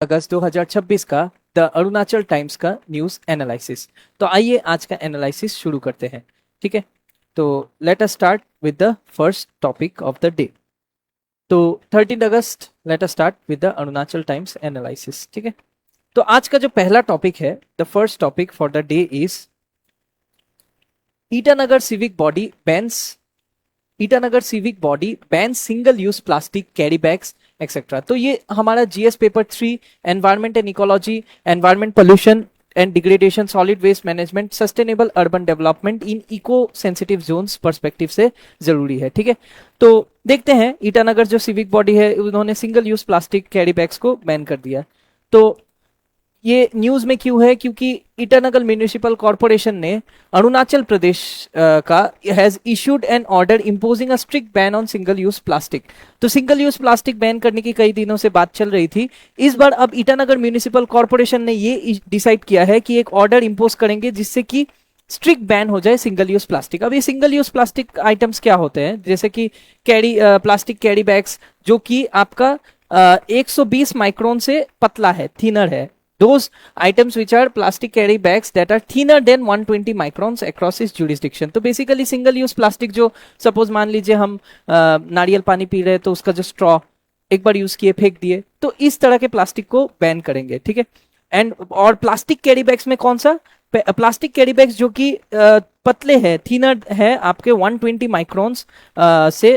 अगस्त 2026 का the Arunachal times का news analysis. तो आइए आज का एनालिसिस शुरू करते हैं। ठीक है, तो let us start with the first topic of the day. तो 13 अगस्त let us start with the Arunachal Times analysis. ठीक है, तो आज का जो पहला टॉपिक है, the first topic for the day is Itanagar civic body bans Itanagar civic body ban single use plastic carry bags etcetera. तो ये हमारा GS paper 3 environment and ecology, environment pollution and degradation, solid waste management, sustainable urban development in eco sensitive zones perspective से जरूरी है। ठीक है, तो देखते हैं ईटानगर जो सिविक बॉडी है उन्होंने single use plastic carry bags को बैन कर दिया। तो ये न्यूज में क्यों है? क्योंकि ईटानगर म्यूनिसिपल कॉर्पोरेशन ने अरुणाचल प्रदेश का has issued N order imposing a strict ban on single use plastic. तो सिंगल यूज प्लास्टिक बैन करने की कई दिनों से बात चल रही थी। इस बार अब ईटानगर म्यूनिसिपल कॉर्पोरेशन ने ये डिसाइड किया है कि एक ऑर्डर इम्पोज करेंगे जिससे कि स्ट्रिक्ट बैन हो जाए सिंगल यूज प्लास्टिक। अब ये सिंगल यूज प्लास्टिक आइटम्स क्या होते हैं? जैसे कि प्लास्टिक कैरी बैग्स जो कि आपका 120 माइक्रोन से पतला है, थिनर है। Those items which are plastic carry bags that are thinner than 120 microns across its jurisdiction। तो बेसिकली सिंगल यूज प्लास्टिक जो सपोज मान लीजिए हम नारियल पानी पी रहे हैं तो उसका जो स्ट्रॉ एक बार यूज किए फेंक दिए, तो इस तरह के प्लास्टिक को बैन करेंगे। ठीक है, एंड और प्लास्टिक कैरी बैग्स में कौन सा? प्लास्टिक कैरी बैग्स जो कि पतले हैं, थिनर है, आपके 120 माइक्रोन्स से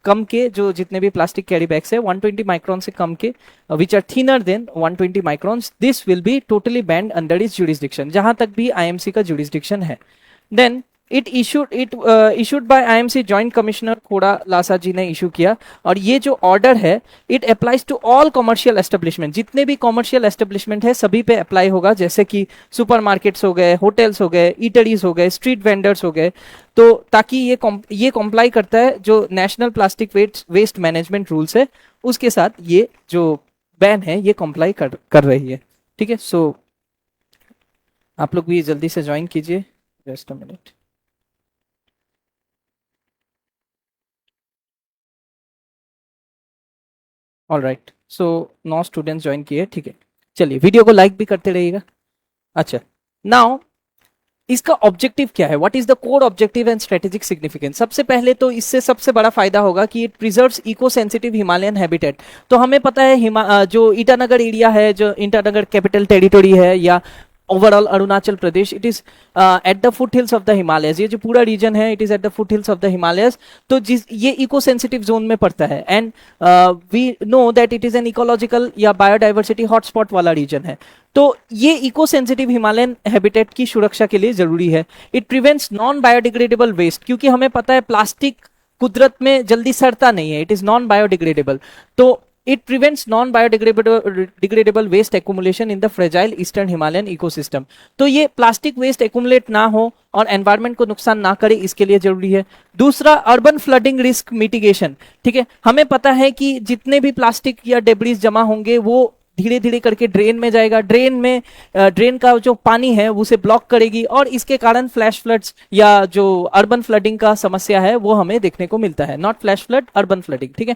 कम के जो जितने भी प्लास्टिक कैरी बैग्स है 120 माइक्रोन से कम के, which are thinner than 120 microns, this will be totally banned under its jurisdiction, जहां तक भी आईएमसी का जुरिस्डिक्शन है। Then issued by IMC joint commissioner Khoda Lasa ji ने इशू किया। और ये जो ऑर्डर है it applies to all commercial establishment, जितने भी कॉमर्शियल एस्टेब्लिशमेंट है सभी पे अप्लाई होगा, जैसे कि सुपरमार्केट्स हो गए, होटल्स हो गए, ईटरीज हो गए, स्ट्रीट वेंडर्स हो गए। तो ताकि ये कॉम्प्लाई करता है जो national plastic waste management rules है उसके साथ, ये जो बैन है ये कॉम्प्लाई कर रही है। ठीक है, सो आप लोग भी जल्दी से ज्वाइन कीजिए। Just a minute. All right, so 9 students join किए। ठीक है, चलिए वीडियो को लाइक भी करते रहिएगा। अच्छा, नाउ इसका ऑब्जेक्टिव क्या है? What is the core objective and strategic significance? सबसे पहले तो इससे सबसे बड़ा फायदा होगा कि it preserves eco sensitive Himalayan habitat. तो हमें पता है जो ईटानगर एरिया है, जो ईटानगर कैपिटल टेरिटोरी है या overall Arunachal Pradesh, it is at the foot hills of the Himalayas. ये जो पूरा रीजन है it is at the foot hills of the Himalayas. तो जिस ये इको सेंसिटिव जोन में पड़ता है and we know that it is an ecological या बायोडाइवर्सिटी हॉटस्पॉट वाला रीजन है। तो ये इको सेंसिटिव हिमालयन हैबिटेट की सुरक्षा के लिए जरूरी है। It prevents non biodegradable waste, क्योंकि हमें पता है प्लास्टिक कुदरत में जल्दी सड़ता नहीं है, इट इज नॉन बायोडिग्रेडेबल। तो it prevents non biodegradable waste accumulation in the fragile eastern Himalayan ecosystem. तो ये प्लास्टिक वेस्ट एक्यूमुलेट ना हो और एनवायरमेंट को नुकसान ना करे, इसके लिए जरूरी है। दूसरा, अर्बन फ्लडिंग रिस्क मिटिगेशन। ठीक है, हमें पता है कि जितने भी प्लास्टिक या डेब्रिस जमा होंगे वो धीरे धीरे करके ड्रेन में जाएगा, ड्रेन का जो पानी है उसे ब्लॉक करेगी और इसके कारण फ्लैश फ्लड्स या जो अर्बन फ्लडिंग का समस्या है वो हमें देखने को मिलता है। Not flash flood, urban flooding. ठीक है,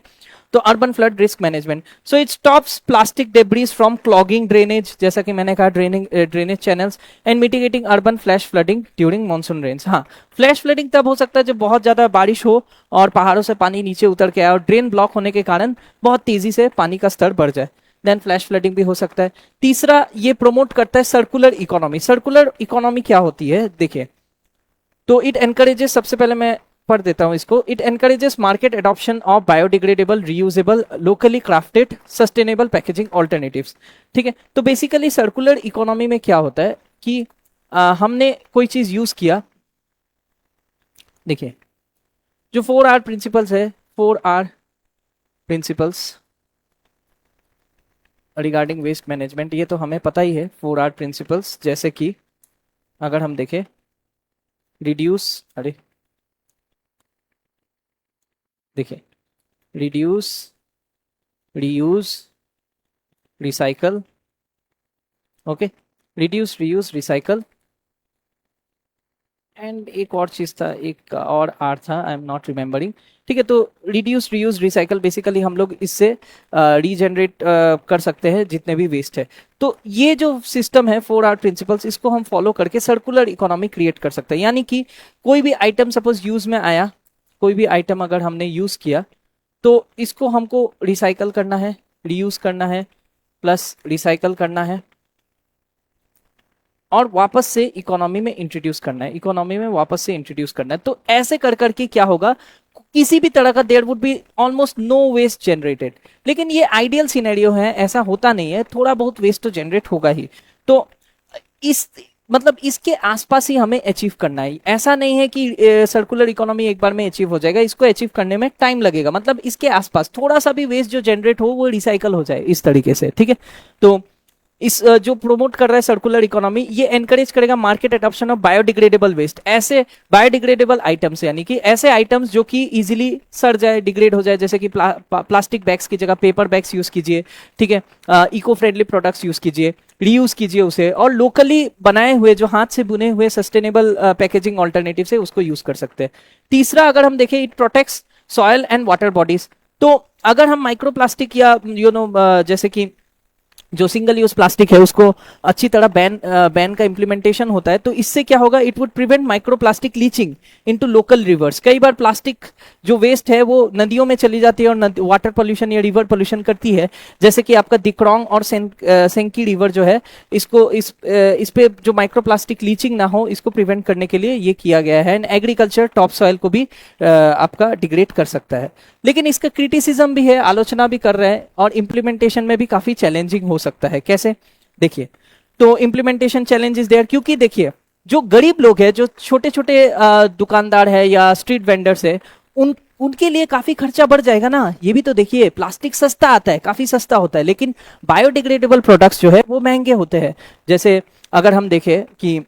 तो urban flood risk management, so it stops plastic debris from clogging drainage, जैसा कि मैंने कहा drainage channels, and mitigating urban flash flooding during monsoon rains. हाँ, फ्लैश फ्लडिंग तब हो सकता है जब बहुत ज्यादा बारिश हो और पहाड़ों से पानी नीचे उतर के आए और ड्रेन ब्लॉक होने के कारण बहुत तेजी से पानी का स्तर बढ़ जाए, देन फ्लैश फ्लडिंग भी हो सकता है। तीसरा, ये प्रोमोट करता है सर्कुलर इकोनॉमी। सर्कुलर इकोनॉमी क्या होती है देखिए, तो इट एनकरेजेस, सबसे पहले मैं पढ़ देता हूं इसको, it encourages market adoption of biodegradable, reusable, locally crafted, sustainable packaging alternatives. ठीक है, तो बेसिकली सर्कुलर इकोनॉमी में क्या होता है कि हमने कोई चीज यूज किया, देखिए जो 4R प्रिंसिपल्स है, 4R principles regarding waste management, ये तो हमें पता ही है 4R प्रिंसिपल्स। जैसे कि अगर हम देखें, रिड्यूस, अरे देखिए, reduce, reuse, recycle, okay, reduce, reuse, recycle, and एक और चीज था, एक और आर था, आई एम नॉट रिमेम्बरिंग। ठीक है, तो रिड्यूस रीयूज रिसाइकल, बेसिकली हम लोग इससे रीजनरेट कर सकते हैं जितने भी वेस्ट है। तो ये जो सिस्टम है 4R प्रिंसिपल्स, इसको हम फॉलो करके सर्कुलर इकोनॉमी क्रिएट कर सकते हैं। यानी कि कोई भी आइटम सपोज यूज में आया, कोई भी आइटम अगर हमने यूज किया तो इसको हमको रिसाइकल करना है, रीयूज करना है, प्लस रिसाइकल करना है और वापस से इकोनॉमी में इंट्रोड्यूस करना है, इकोनॉमी में वापस से इंट्रोड्यूस करना है। तो ऐसे कर करके क्या होगा, किसी भी तरह का there would be almost no waste generated. लेकिन ये आइडियल सिनेरियो है, ऐसा होता नहीं है, थोड़ा बहुत वेस्ट तो जनरेट होगा ही। तो इस मतलब इसके आसपास ही हमें अचीव करना है। ऐसा नहीं है कि सर्कुलर इकोनॉमी एक बार में अचीव हो जाएगा, इसको अचीव करने में टाइम लगेगा। मतलब इसके आसपास थोड़ा सा भी वेस्ट जो जनरेट हो वो रिसाइकल हो जाए इस तरीके से, ठीक है। तो इस जो प्रोमोट कर रहा है सर्कुलर इकोनॉमी, ये एनकरेज करेगा market adoption of biodegradable waste, ऐसे बायोडिग्रेडेबल आइटम्स, यानी कि ऐसे आइटम्स जो कि इजीली सड़ जाए, डिग्रेड हो जाए, जैसे कि प्लास्टिक बैग्स की जगह पेपर बैग्स यूज कीजिए, ठीक है। इको फ्रेंडली प्रोडक्ट्स यूज कीजिए, रीयूज कीजिए उसे, और लोकली बनाए हुए जो हाथ से बुने हुए सस्टेनेबल पैकेजिंग ऑल्टरनेटिव है उसको यूज कर सकते हैं। तीसरा अगर हम देखें, it protects soil and water bodies. तो अगर हम माइक्रोप्लास्टिक या जैसे कि जो सिंगल यूज प्लास्टिक है उसको अच्छी तरह बैन का इंप्लीमेंटेशन होता है, तो इससे क्या होगा, it would prevent microplastic leaching into local reverse. कई बार प्लास्टिक जो वेस्ट है वो नदियों में चली जाती है और वाटर पोल्यूशन या रिवर पोल्यूशन करती है, जैसे कि आपका दिक्रोंग और सेंकी रिवर जो है, इसको इस पे जो माइक्रोप्लास्टिक लीचिंग ना हो इसको प्रिवेंट करने के लिए ये किया गया है। एंड एग्रीकल्चर टॉप सॉइल को भी आपका डिग्रेड कर सकता है। लेकिन इसका क्रिटिसिज्म भी है, आलोचना भी कर रहे हैं, और इम्प्लीमेंटेशन में भी काफी चैलेंजिंग हो सकता है। कैसे, देखिए, तो इम्प्लीमेंटेशन चैलेंजेस देयर, क्योंकि देखिए जो गरीब लोग हैं, जो छोटे छोटे दुकानदार है या स्ट्रीट वेंडर्स है, उनके लिए काफी खर्चा बढ़ जाएगा ना। ये भी तो देखिए, प्लास्टिक सस्ता आता है, काफी सस्ता होता है, लेकिन बायोडिग्रेडेबल प्रोडक्ट्स जो है वो महंगे होते हैं। जैसे अगर हम देखें कि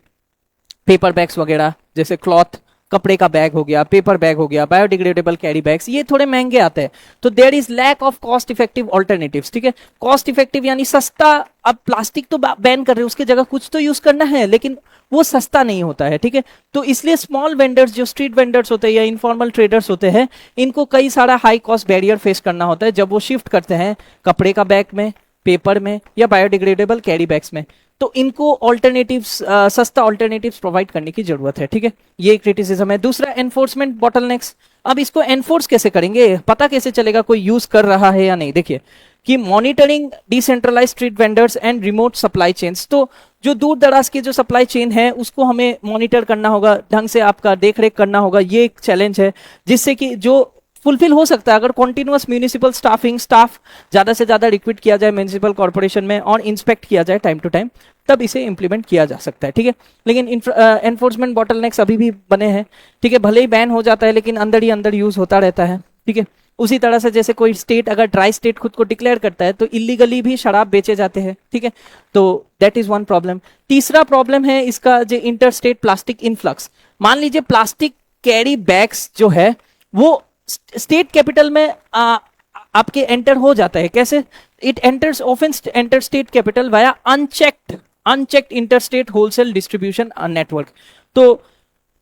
पेपर बैग्स वगैरह, जैसे क्लॉथ, कपड़े का बैग हो गया, पेपर बैग हो गया, बायोडिग्रेडेबल कैरी बैग्स, ये थोड़े महंगे आते हैं। तो there is lack of cost effective alternatives, ठीक है। कॉस्ट इफेक्टिव यानी सस्ता। अब प्लास्टिक तो बैन कर रहे हैं, उसकी जगह कुछ तो यूज करना है, लेकिन वो सस्ता नहीं होता है, ठीक है। तो इसलिए स्मॉल वेंडर्स, जो स्ट्रीट वेंडर्स होते हैं या इनफॉर्मल ट्रेडर्स होते हैं, इनको कई सारा हाई कॉस्ट बैरियर फेस करना होता है जब वो शिफ्ट करते हैं कपड़े का बैग में, पेपर में या बायोडिग्रेडेबल कैरी बैग्स में। तो इनको ऑल्टरनेटिव्स, सस्ता ऑल्टरनेटिव्स प्रोवाइड करने की जरूरत है, ठीक है। ये क्रिटिसिज्म है। दूसरा, एनफोर्समेंट बॉटलनेक्स। अब इसको एनफोर्स कैसे करेंगे, पता कैसे चलेगा कोई यूज कर रहा है या नहीं? देखिए कि monitoring decentralise street vendors and remote supply chains. तो जो दूर दराज की जो सप्लाई चेन है उसको हमें मॉनिटर करना होगा, ढंग से आपका देख रेख करना होगा। ये एक चैलेंज है जिससे कि जो फुलफिल हो सकता है अगर कॉन्टिन्यूअस म्यूनिसिपल स्टाफ ज्यादा से ज्यादा रिक्रूट किया जाए म्यूनिसिपल कॉर्पोरेशन में और इंस्पेक्ट किया जाए टाइम टू टाइम, तब इसे इंप्लीमेंट किया जा सकता है, ठीक है। लेकिन एनफोर्समेंट बॉटलनेक्स अभी भी बने हैं, ठीक है। भले ही बैन हो जाता है लेकिन अंदर ही अंदर यूज होता रहता है, ठीक है। उसी तरह से जैसे कोई स्टेट अगर ड्राई स्टेट खुद को डिक्लेयर करता है तो इलीगली भी शराब बेचे जाते हैं, ठीक है। तो दैट इज वन प्रॉब्लम। तीसरा प्रॉब्लम है इसका जो इंटर स्टेट प्लास्टिक इनफ्लक्स। मान लीजिए प्लास्टिक कैरी बैग्स जो है वो स्टेट कैपिटल में आपके एंटर हो जाता है। कैसे? It enters often enter state capital via unchecked interstate wholesale distribution network. तो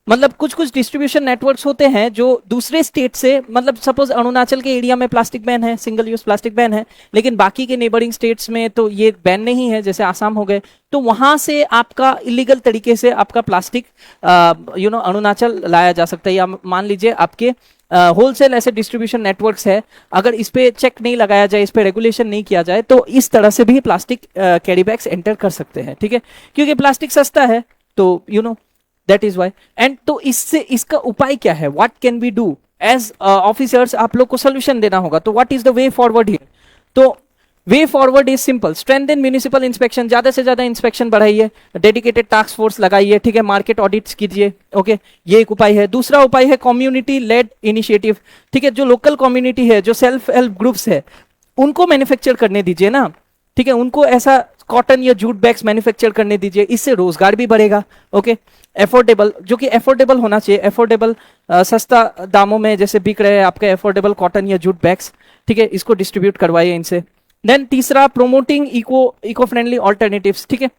मतलब कुछ कुछ डिस्ट्रीब्यूशन नेटवर्क्स होते हैं जो दूसरे स्टेट से, मतलब सपोज अरुणाचल के एरिया में प्लास्टिक बैन है, सिंगल यूज प्लास्टिक बैन है, लेकिन बाकी के नेबरिंग स्टेट्स में तो ये बैन नहीं है, जैसे आसाम हो गए। तो वहां से आपका इलीगल तरीके से आपका प्लास्टिक अरुणाचल लाया जा सकता है। या मान लीजिए आपके होलसेल ऐसे डिस्ट्रीब्यूशन नेटवर्क्स है, अगर इस पे चेक नहीं लगाया जाए, इस पे रेगुलेशन नहीं किया जाए, तो इस तरह से भी प्लास्टिक कैरी बैग्स एंटर कर सकते हैं, ठीक है। क्योंकि प्लास्टिक सस्ता है, तो दैट इज वाई। एंड तो इससे इसका उपाय क्या है, what can we do as officers? आप लोग को सोल्यूशन देना होगा। तो what is the way forward here? तो way forward is simple, strengthen municipal inspection, ज्यादा से ज्यादा इंस्पेक्शन बढ़ाइए, डेडिकेटेड टास्क फोर्स लगाइए, ठीक है, मार्केट ऑडिट्स कीजिए, ओके, ये एक उपाय है। दूसरा उपाय है कम्युनिटी लेड इनिशिएटिव, ठीक है। जो लोकल कम्युनिटी है, जो सेल्फ हेल्प ग्रुप्स है, उनको मैन्युफैक्चर करने दीजिए ना, ठीक है। उनको ऐसा कॉटन या जूट बैग्स मैन्युफैक्चर करने दीजिए, इससे रोजगार भी बढ़ेगा, ओके। एफोर्डेबल, जो कि एफोर्डेबल होना चाहिए, एफोर्डेबल सस्ता दामों में जैसे बिक रहे हैं आपके एफोर्डेबल कॉटन या जूट बैग्स, ठीक है, इसको डिस्ट्रीब्यूट करवाइए इनसे। देन तीसरा, प्रोमोटिंग इको फ्रेंडली ऑल्टरनेटिव्स, ठीक है।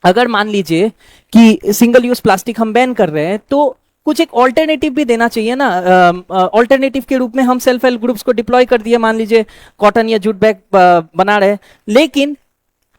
अगर मान लीजिए कि सिंगल यूज प्लास्टिक हम बैन कर रहे हैं तो कुछ एक ऑल्टरनेटिव भी देना चाहिए ना। ऑल्टरनेटिव के रूप में हम सेल्फ हेल्प ग्रुप्स को डिप्लॉय कर दिए, मान लीजिए कॉटन या जूट बैग बना रहे हैं, लेकिन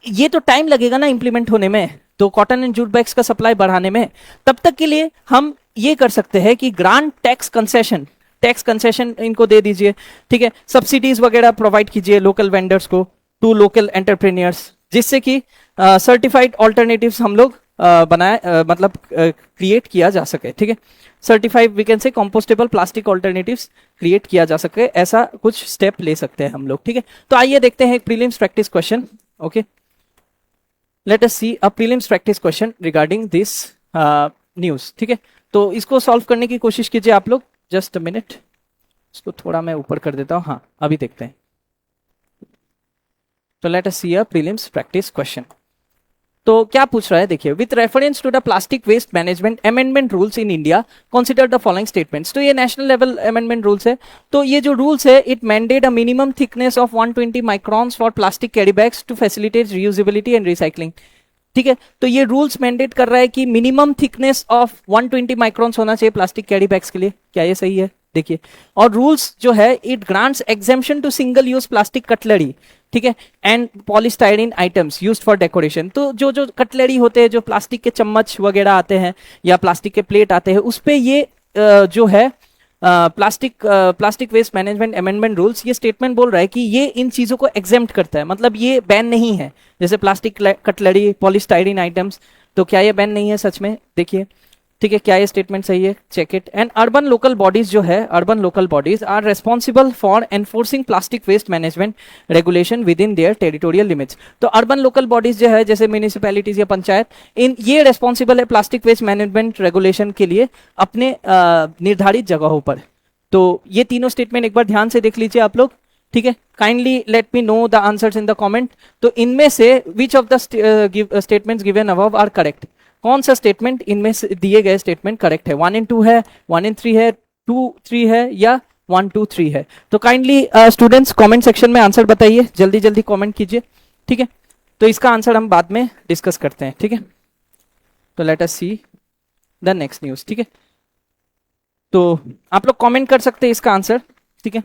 ये तो टाइम लगेगा ना इंप्लीमेंट होने में, तो कॉटन एंड जूट बैग्स का सप्लाई बढ़ाने में। तब तक के लिए हम ये कर सकते हैं कि ग्रांट टैक्स कंसेशन इनको दे दीजिए, ठीक है, सब्सिडीज वगैरह प्रोवाइड कीजिए लोकल वेंडर्स को, टू लोकल एंटरप्रेन्योर्स, जिससे कि सर्टिफाइड ऑल्टरनेटिव्स हम लोग मतलब क्रिएट किया जा सके, ठीक है, certified we can say compostable plastic alternatives create किया जा सके, ऐसा कुछ स्टेप ले सकते हैं हम लोग, ठीक है। तो आइए देखते हैं एक prelims practice question. Okay, let us see a prelims practice question regarding this news, ठीक है। तो इसको सॉल्व करने की कोशिश कीजिए आप लोग, जस्ट अ मिनट, इसको थोड़ा मैं ऊपर कर देता हूं, हाँ अभी देखते हैं। तो let us see a prelims practice question. तो क्या पूछ रहा है, देखिए, with reference to the plastic waste management amendment rules in India consider the following statements. तो ये नेशनल लेवल अमेंडमेंट रूल्स है। तो ये जो रूल्स है, it mandate a minimum thickness of 120 microns for plastic carry bags to facilitate reusability and recycling, ठीक है। तो ये रूल्स मैंडेट कर रहा है कि मिनिमम थिकनेस ऑफ 120 माइक्रॉन्स होना चाहिए प्लास्टिक कैरी बैग्स के लिए। क्या ये सही है? देखिए, और रूल्स जो है, it grants exemption to single use plastic cutlery, ठीक है, and polystyrene items used for decoration. तो जो जो कटलरी होते हैं, जो प्लास्टिक के चम्मच वगैरह आते हैं या प्लास्टिक के प्लेट आते हैं, उस पे ये जो है plastic waste management amendment rules, ये स्टेटमेंट बोल रहा है कि ये इन चीजों को एग्जेम्प्ट करता है, मतलब ये बैन नहीं है। जैसे प्लास्टिक कटलरी, पॉलीस्टाइरीन आइटम्स, तो क्या ये बैन नहीं है सच में? देखिए, ठीक है, क्या ये स्टेटमेंट सही है? Check it. And urban local bodies जो है, urban local bodies are responsible for enforcing plastic waste management regulation within their territorial limits. तो अर्बन लोकल बॉडीज जो है, जैसे म्यूनिसिपैलिटीज या पंचायत, इन ये रेस्पॉन्सिबल है प्लास्टिक वेस्ट मैनेजमेंट रेगुलेशन के लिए अपने निर्धारित जगहों पर। तो ये तीनों स्टेटमेंट एक बार ध्यान से देख लीजिए आप लोग, ठीक है। Kindly let me know the answers in the comment. तो इनमें से which of the statements given above are correct? कौन सा स्टेटमेंट इनमें से दिए गए स्टेटमेंट करेक्ट है? 1 and 2 है, 1 and 3 है, 2 3 है, या 1 2 3 है? तो काइंडली स्टूडेंट्स कमेंट सेक्शन में आंसर बताइए, जल्दी जल्दी कमेंट कीजिए, ठीक है। तो इसका आंसर हम बाद में डिस्कस करते हैं, ठीक है। तो let us see the next news, ठीक है। तो आप लोग कमेंट कर सकते हैं इसका आंसर, ठीक है।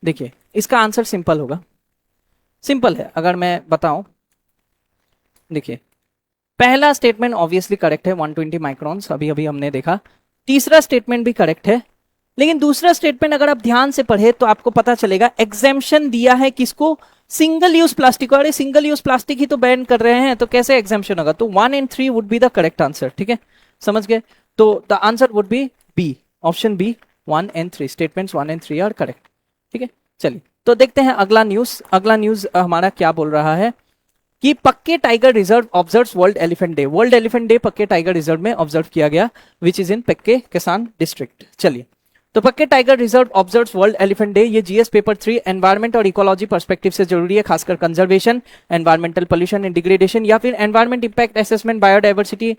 देखिए, इसका आंसर सिंपल होगा, सिंपल है अगर मैं बताऊं। देखिए, पहला स्टेटमेंट ऑब्वियसली करेक्ट है, 120 माइक्रॉन्स, अभी अभी हमने देखा। तीसरा स्टेटमेंट भी करेक्ट है, लेकिन दूसरा स्टेटमेंट अगर आप ध्यान से पढ़े तो आपको पता चलेगा एग्जेम्पशन दिया है किसको? सिंगल यूज प्लास्टिक को। अरे सिंगल यूज प्लास्टिक ही तो बैन कर रहे हैं, तो कैसे एग्जेम्पशन होगा? तो 1 and 3 would be the correct answer, ठीक है, समझ गए? तो the answer would be B, option B, 1 and 3 statements 1 and 3 are correct, ठीक है। चलिए, तो देखते हैं अगला न्यूज। अगला न्यूज हमारा क्या बोल रहा है कि पक्के tiger reserve observes world elephant day. World elephant day पक्के टाइगर रिजर्व में ऑब्जर्व किया गया, विच इज इन पक्के किसान डिस्ट्रिक्ट। चलिए, तो पक्के tiger reserve observes world elephant day, ये जीएस पेपर 3 एनवायरमेंट और इकोलॉजी पर्सपेक्टिव से जरूरी है, खासकर conservation, environmental pollution and degradation, या फिर environment impact assessment, biodiversity.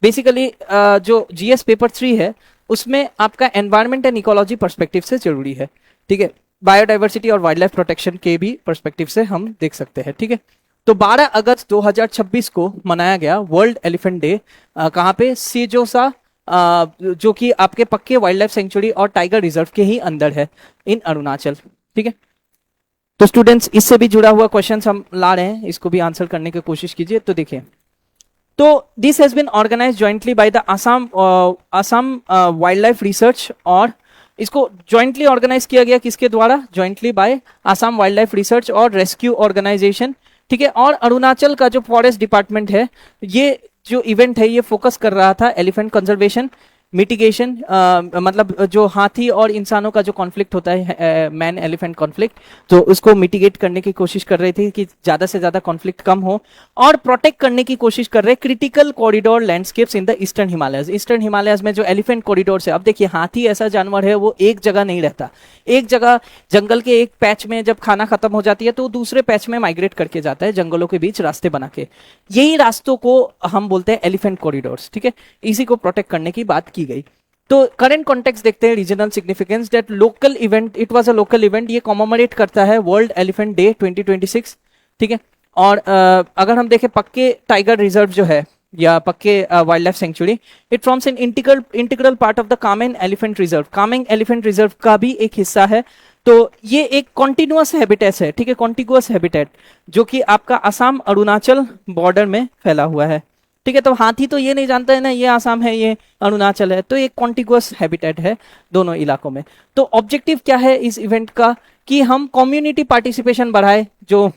Basically जो जीएस पेपर 3 है उसमें आपका एनवायरमेंट एंड इकोलॉजी पर्सपेक्टिव से जरूरी है, ठीक है। बायोडाइवर्सिटी और वाइल्ड लाइफ प्रोटेक्शन के भी पर्सपेक्टिव से हम देख सकते हैं, ठीक है। तो 12 अगस्त 2026 को मनाया गया वर्ल्ड एलिफेंट डे, कहाँ पे? सिजोसा, जो कि आपके पक्के वाइल्ड लाइफ सेंचुरी और टाइगर रिजर्व के ही अंदर है, इन अरुणाचल, ठीक है। तो स्टूडेंट्स, इससे भी जुड़ा हुआ क्वेश्चंस हम ला रहे हैं, इसको भी आंसर करने की कोशिश कीजिए। तो देखिए, तो this has been organised jointly by the Assam wildlife research, और इसको जॉइंटली ऑर्गेनाइज किया गया किसके द्वारा? Jointly by Assam wildlife research और रेस्क्यू ऑर्गेनाइजेशन, ठीक है। और अरुणाचल का जो फॉरेस्ट डिपार्टमेंट है, ये जो इवेंट है ये फोकस कर रहा था एलिफेंट कंजर्वेशन, मिटिगेशन, मतलब जो हाथी और इंसानों का जो कॉन्फ्लिक्ट होता है, मैन एलिफेंट कॉन्फ्लिक्ट, तो उसको मिटिगेट करने की कोशिश कर रही थी कि ज्यादा से ज्यादा कॉन्फ्लिक्ट कम हो, और प्रोटेक्ट करने की कोशिश कर रहे critical corridor landscapes in the eastern Himalayas. Eastern Himalayas में जो एलिफेंट कॉरिडोर है, अब देखिए, हाथी ऐसा जानवर है, वो एक जगह नहीं रहता, एक जगह जंगल के एक पैच में जब खाना खत्म हो जाती है तो दूसरे पैच में माइग्रेट करके जाता है, जंगलों के बीच रास्ते बना के। यही रास्तों को हम बोलते हैं एलिफेंट कॉरिडोर्स, ठीक है। इसी को प्रोटेक्ट करने की बात की गई। तो करंट कॉन्टेक्स्ट देखते हैं, regional significance, that local event, it was a local event, ये कॉमेमोरेट करता है वर्ल्ड एलिफेंट डे 2026, ठीक है। और अगर हम देखें पक्के टाइगर रिजर्व जो है या पक्के wild life sanctuary, it forms an integral part of the Kameng elephant reserve. Kameng elephant reserve का भी एक हिस्सा है। तो ये एक कॉन्टिन्यूअस हैबिटेट है, ठीक है, कॉन्टिग्यूअस हैबिटेट जो कि आपका असम अरुणाचल बॉर्डर में फैला हुआ है, ठीक है। तो हाथी तो ये नहीं जानता है ना ये आसाम है ये अरुणाचल है, तो एक कॉन्टिग्यूअस हैबिटेट है दोनों इलाकों में। तो ऑब्जेक्टिव क्या है इस इवेंट का कि हम कम्युनिटी पार्टिसिपेशन बढ़ाए, जो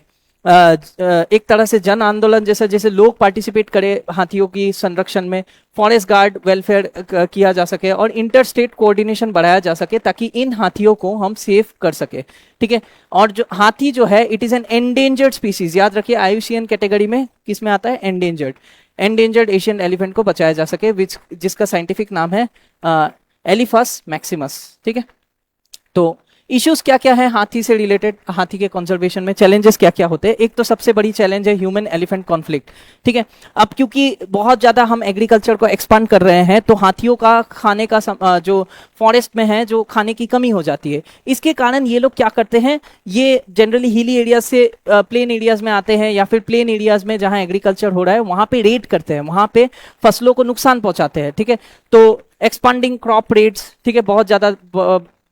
एक तरह से जन आंदोलन जैसा, जैसे लोग पार्टिसिपेट करें हाथियों की संरक्षण में, फॉरेस्ट गार्ड वेलफेयर किया जा सके और इंटर स्टेट कोऑर्डिनेशन बढ़ाया जा सके ताकि इन हाथियों को हम सेव कर सके, ठीक है। और जो हाथी जो है it is N endangered species, याद रखिए IUCN कैटेगरी में किस में आता है, एंडेंजर्ड एशियन एलिफेंट को बचाया जा सके, जिसका साइंटिफिक नाम है एलिफस मैक्सिमस, ठीक है। तो इश्यूज क्या क्या है हाथी से रिलेटेड, हाथी के कंजर्वेशन में चैलेंजेस क्या क्या होते हैं। एक तो सबसे बड़ी चैलेंज है ह्यूमन एलिफेंट कॉन्फ्लिक्ट, ठीक है। अब क्योंकि बहुत ज्यादा हम एग्रीकल्चर को एक्सपांड कर रहे हैं तो हाथियों का खाने का जो फॉरेस्ट में है जो खाने की कमी हो जाती है, इसके कारण ये लोग क्या करते हैं, ये जनरली हिली एरियाज से प्लेन एरियाज में आते हैं या फिर प्लेन एरियाज में जहां एग्रीकल्चर हो रहा है वहां पे रेड करते हैं, वहां पे फसलों को नुकसान पहुंचाते हैं, ठीक है। तो एक्सपांडिंग क्रॉप रेट्स, ठीक है, बहुत ज्यादा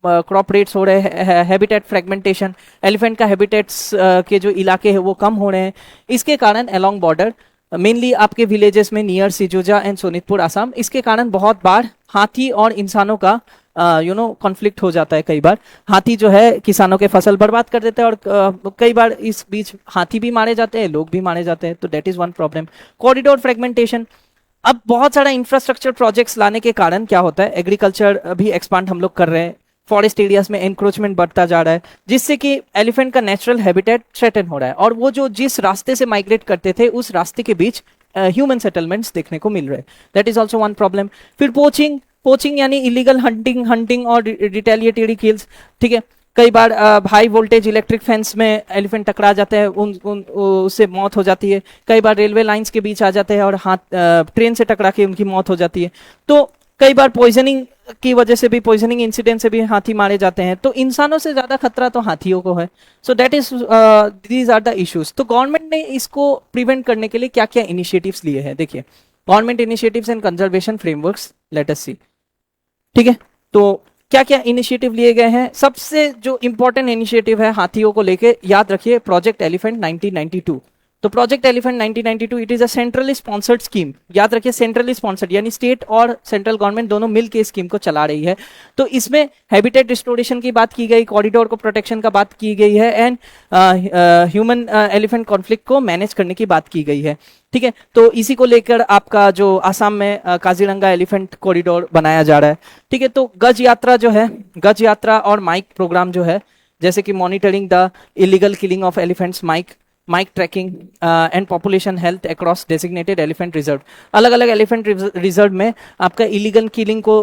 क्रॉप रेट्स हो रहे हैं, हैबिटेट फ्रेगमेंटेशन, एलिफेंट का हैबिटेट्स के जो इलाके हैं वो कम हो रहे हैं, इसके कारण अलोंग बॉर्डर मेनली आपके विलेजेस में नियर सिजोजा एंड सोनितपुर आसाम, इसके कारण बहुत बार हाथी और इंसानों का कॉन्फ्लिक्ट हो जाता है। कई बार हाथी जो है किसानों के फसल बर्बाद कर देते हैं और कई बार इस बीच हाथी भी मारे जाते हैं, लोग भी मारे जाते हैं, तो that is one problem. Corridor fragmentation, अब बहुत सारा इंफ्रास्ट्रक्चर प्रोजेक्ट्स लाने के कारण क्या होता है, एग्रीकल्चर भी एक्सपांड हम लोग कर रहे हैं, फॉरेस्ट एरियाज में एनक्रोचमेंट बढ़ता जा रहा है, जिससे कि एलिफेंट का नेचुरल हैबिटेट थ्रेटन हो रहा है और वो जो जिस रास्ते से माइग्रेट करते थे उस रास्ते के बीच ह्यूमन सेटलमेंट्स देखने को मिल रहे हैं, that is also one problem. फिर पोचिंग यानी इलीगल हंटिंग और रिटेलिएटरी किल्स, ठीक है। कई बार हाई वोल्टेज इलेक्ट्रिक फेंस में एलिफेंट टकरा जाते हैं, उससे मौत हो जाती है। कई बार रेलवे लाइंस के बीच आ जाते हैं और ट्रेन से टकरा के उनकी मौत हो जाती है। तो कई बार पॉइजनिंग की वजह से भी, पॉइजनिंग इंसिडेंट से भी हाथी मारे जाते हैं। तो इंसानों से ज्यादा खतरा तो हाथियों को है। So that is these are the issues. तो गवर्नमेंट ने इसको प्रिवेंट करने के लिए क्या क्या इनिशिएटिव्स लिए हैं, देखिए, government initiatives and conservation frameworks, let us see, ठीक है। तो क्या क्या इनिशिएटिव लिए गए हैं, सबसे जो इंपॉर्टेंट इनिशिएटिव है हाथियों को लेके, याद रखिए प्रोजेक्ट एलिफेंट 1992। तो project elephant 1992 it is a centrally sponsored scheme, याद रखिए सेंट्रली स्पॉन्सर्ड यानी स्टेट और सेंट्रल गवर्नमेंट दोनों मिलकर इस स्कीम को चला रही है। तो इसमें हैबिटेट रिस्टोरेशन की बात की गई, कॉरिडोर को प्रोटेक्शन का बात की गई है एंड ह्यूमन एलिफेंट कॉन्फ्लिक्ट को मैनेज करने की बात की गई है, ठीक है। तो इसी को लेकर आपका जो आसाम में काजीरंगा एलिफेंट कॉरिडोर बनाया जा रहा है, ठीक है। तो गज यात्रा जो है, गज यात्रा और माइक प्रोग्राम जो है, जैसे कि monitoring the illegal killing of elephants, MIKE tracking and population health across designated elephant reserve, अलग अलग एलिफेंट रिजर्व में आपका इलीगल किलिंग को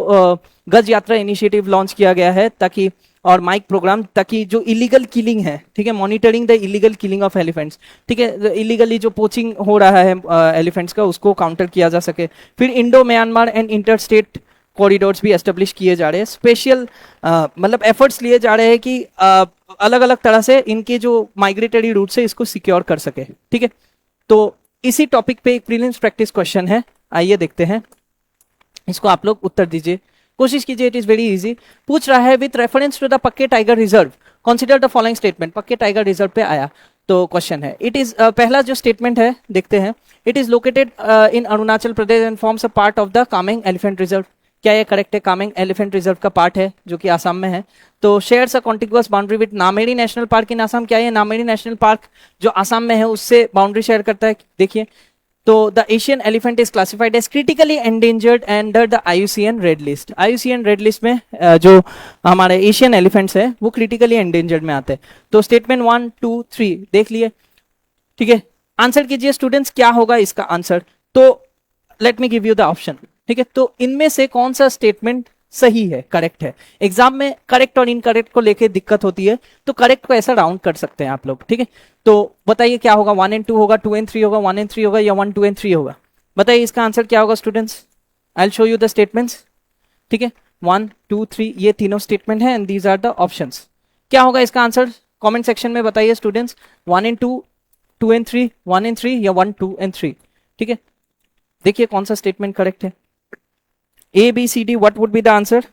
गज यात्रा इनिशिएटिव लॉन्च किया गया है, ताकि और माइक प्रोग्राम, ताकि जो इलीगल किलिंग है, ठीक है, monitoring the illegal killing of elephants, ठीक है, इलीगली जो पोचिंग हो रहा है एलिफेंट्स का उसको काउंटर किया जा सके। फिर Indo Myanmar and inter state corridors भी एस्टेब्लिश किए जा रहे हैं, स्पेशल मतलब एफर्ट्स लिए जा रहे हैं कि अलग अलग तरह से इनके जो माइग्रेटरी रूट से इसको सिक्योर कर सके, ठीक है। तो इसी टॉपिक पे एक प्रीलिम्स प्रैक्टिस क्वेश्चन है, आइए देखते हैं, इसको आप लोग उत्तर दीजिए, कोशिश कीजिए, इट इज वेरी इजी। पूछ रहा है विथ रेफरेंस टू द पक्के tiger reserve consider the following statement, पक्के टाइगर रिजर्व पे आया तो क्वेश्चन है, इट इज पहला जो स्टेटमेंट है देखते हैं, it is located in Arunachal Pradesh and forms a part of the Kameng elephant reserve, क्या ये करेक्ट है, कामेंग एलिफेंट रिजर्व का पार्ट है जो कि आसाम में है। तो shares a contiguous boundary with Nameri national park इन आसाम, क्या ये नामेरी नेशनल पार्क जो आसाम में है उससे बाउंड्री शेयर करता है, देखिए। तो the Asian elephant is classified as critically endangered under the IUCN red list, IUCN red list में जो हमारे एशियन एलिफेंट्स है वो क्रिटिकली एंडेंजर्ड में आते हैं। तो स्टेटमेंट 1, 2, 3 देख लिए, ठीक है। आंसर कीजिए स्टूडेंट्स, क्या होगा इसका आंसर। तो let me give you the option, ठीक है। तो इनमें से कौन सा स्टेटमेंट सही है, करेक्ट है। एग्जाम में करेक्ट और इनकरेक्ट को लेके दिक्कत होती है, तो करेक्ट को ऐसा राउंड कर सकते हैं आप लोग, ठीक है। तो बताइए क्या होगा, 1 and 2 होगा, 2 and 3 होगा, 1 and 3 होगा या 1, 2 and 3 होगा, बताइए इसका आंसर क्या होगा students. I will show you the statements, ठीक है, 1, 2, 3 ये तीनों स्टेटमेंट है and these are the options. क्या होगा इसका आंसर, कमेंट सेक्शन में बताइए स्टूडेंट्स, 1 and 2 2 एंड 3, 1 एंड 3 या 1 2 एंड 3? ठीक है, देखिए कौन सा स्टेटमेंट करेक्ट है। A B C D, what would be the answer?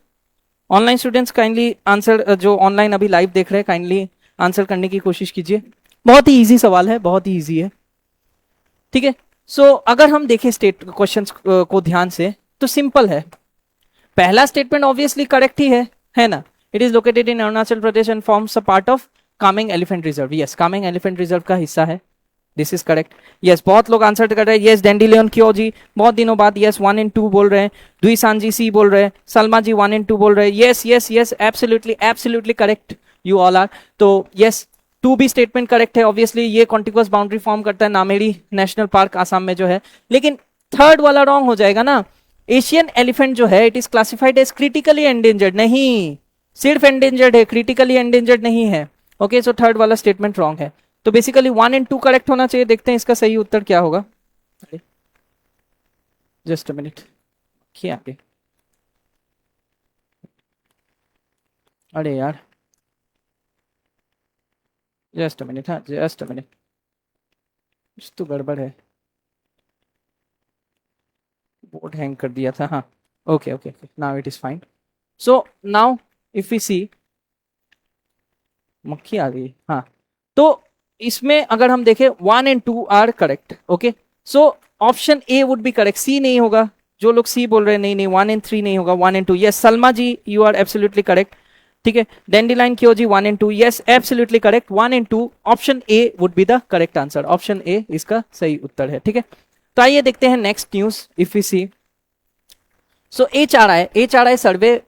Online students kindly answer, जो ऑनलाइन अभी लाइव देख रहे हैं काइंडली आंसर करने की कोशिश कीजिए। बहुत ही इजी सवाल है, बहुत ही इजी है। ठीक है, सो अगर हम देखें स्टेट क्वेश्चंस को ध्यान से तो सिंपल है। पहला स्टेटमेंट ऑब्वियसली करेक्ट ही है ना। It is located in Arunachal Pradesh and forms a part of Kameng elephant reserve. Yes, Kameng elephant reserve का हिस्सा है, दिस इज करेक्ट। यस, बहुत लोग आंसर कर रहे हैं। यस, डेंडिलियन क्यों जी, बहुत दिनों बाद यस 1 एंड 2 बोल रहे हैं। दुईसान जी सी बोल रहे हैं। सलमा जी 1 एंड 2 बोल रहे हैं। Yes yes yes, absolutely absolutely correct you all are. तो यस, 2 भी स्टेटमेंट करेक्ट है। ऑब्वियसली ये कॉन्टिग्यूअस बाउंड्री फॉर्म करता है नामेरी नेशनल पार्क आसाम में जो है। लेकिन थर्ड वाला रॉन्ग हो जाएगा ना। एशियन एलिफेंट जो है it is classified as critically endangered, नहीं, सिर्फ एंडेंजर्ड है, क्रिटिकली एंडेंजर्ड नहीं है। ओके, सो थर्ड वाला स्टेटमेंट रॉन्ग है। तो बेसिकली 1 एंड 2 करेक्ट होना चाहिए। देखते हैं इसका सही उत्तर क्या होगा। जस्ट अ मिनट, क्या आगे, अरे यार जस्ट अ मिनट, हाँ जस्ट अ मिनट, कुछ तो गड़बड़ है, बोर्ड हैंग कर दिया था। हाँ, okay okay, now it is fine. So now if we see, मक्खी आ गई, हाँ। तो इसमें अगर हम देखें 1 and 2 are correct. Okay, so option A would be correct, C नहीं होगा। जो लोग सी बोल रहे हैं नहीं नहीं 1 एंड 3 नहीं होगा, 1 and 2। Yes Salma ji, you are absolutely correct. ठीक है, डेंडिलाइन क्यों जी 1 and 2, yes absolutely correct, 1 and 2, option A would be the correct answer. Option A इसका सही उत्तर है। ठीक है, तो आइए देखते हैं next news if you see. So HRI survey